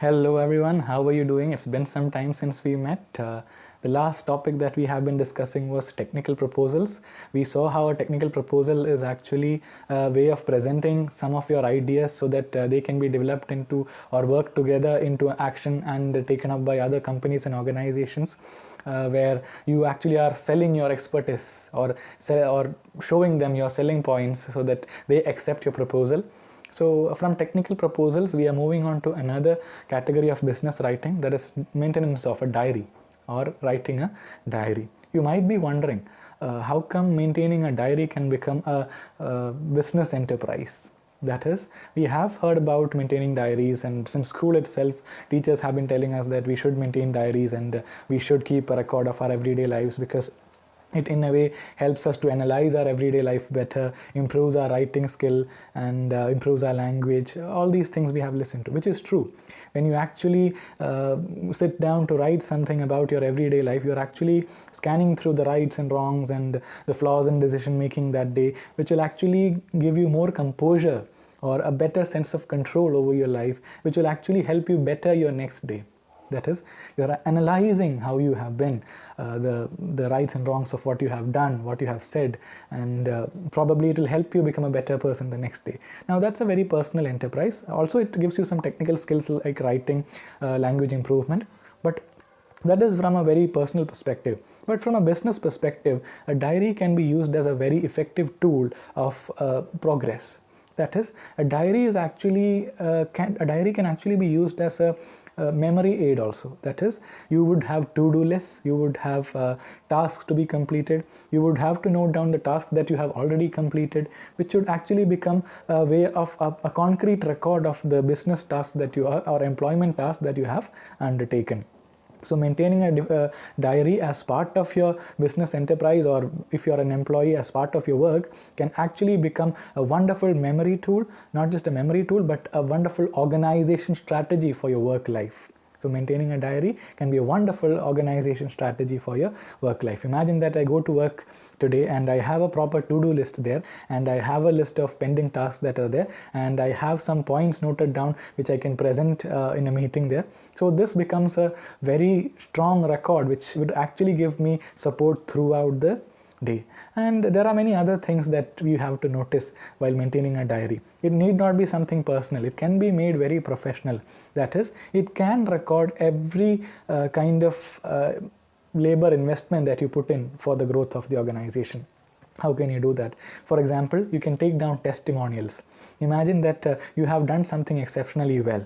Hello everyone, how are you doing? It's been some time since we met. The last topic that we have been discussing was technical proposals. We saw how a technical proposal is actually a way of presenting some of your ideas so that they can be developed into or work together into action and taken up by other companies and organizations, where you actually are selling your expertise or showing them your selling points so that they accept your proposal. So from technical proposals, we are moving on to another category of business writing, that is maintenance of a diary or writing a diary. You might be wondering, how come maintaining a diary can become a business enterprise? That is, we have heard about maintaining diaries, and since school itself, teachers have been telling us that we should maintain diaries and we should keep a record of our everyday lives, because it in a way helps us to analyze our everyday life better, improves our writing skill, and improves our language. All these things we have listened to, which is true. When you actually sit down to write something about your everyday life, you're actually scanning through the rights and wrongs and the flaws in decision making that day, which will actually give you more composure or a better sense of control over your life, which will actually help you better your next day. That is, you're analyzing how you have been, the rights and wrongs of what you have done, what you have said, and probably it will help you become a better person the next day. Now, that's a very personal enterprise. Also, it gives you some technical skills like writing, language improvement, but that is from a very personal perspective. But from a business perspective, a diary can be used as a very effective tool of progress. That is, a diary is actually a diary can actually be used as a memory aid also. That is, you would have to-do lists, you would have tasks to be completed, you would have to note down the tasks that you have already completed, which should actually become a way of a concrete record of the business tasks that you are, or employment tasks that you have undertaken. So maintaining a diary as part of your business enterprise, or if you're an employee as part of your work, can actually become a wonderful memory tool, not just a memory tool, but a wonderful organization strategy for your work life. So maintaining a diary can be a wonderful organization strategy for your work life. Imagine that I go to work today and I have a proper to-do list there, and I have a list of pending tasks that are there, and I have some points noted down which I can present in a meeting there. So this becomes a very strong record which would actually give me support throughout the day. And there are many other things that we have to notice while maintaining a diary. It need not be something personal. It can be made very professional. That is, it can record every kind of labor investment that you put in for the growth of the organization. How can you do that? For example, you can take down testimonials. Imagine that you have done something exceptionally well.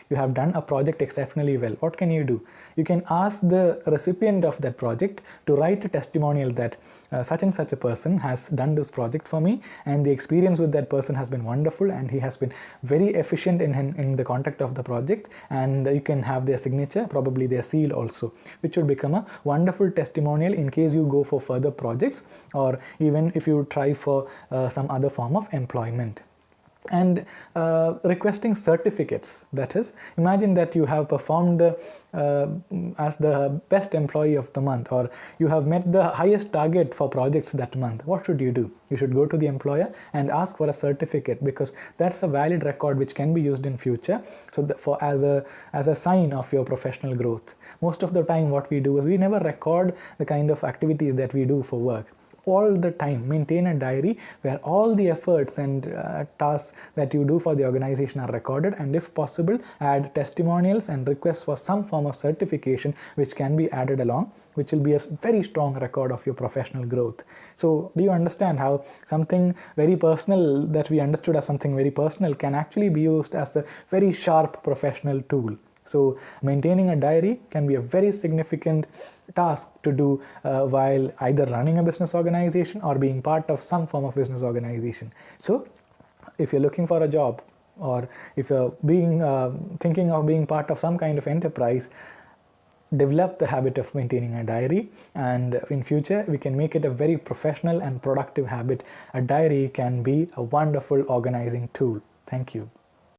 You have done a project exceptionally well. What can you do? You can ask the recipient of that project to write a testimonial that such and such a person has done this project for me, and the experience with that person has been wonderful, and he has been very efficient in the conduct of the project. And you can have their signature, probably their seal also, which would become a wonderful testimonial in case you go for further projects, or even if you try for some other form of employment. And requesting certificates. That is, imagine that you have performed as the best employee of the month, or you have met the highest target for projects that month. What should you do? You should go to the employer and ask for a certificate, because that's a valid record which can be used in future, so as a sign of your professional growth. Most of the time what we do is we never record the kind of activities that we do for work. All the time maintain a diary where all the efforts and tasks that you do for the organization are recorded, and if possible add testimonials and requests for some form of certification which can be added along, which will be a very strong record of your professional growth. So do you understand how something very personal that we understood as something very personal can actually be used as a very sharp professional tool? So maintaining a diary can be a very significant task to do while either running a business organization or being part of some form of business organization. So if you're looking for a job, or if you're thinking of being part of some kind of enterprise, develop the habit of maintaining a diary, and in future we can make it a very professional and productive habit. A diary can be a wonderful organizing tool. Thank you.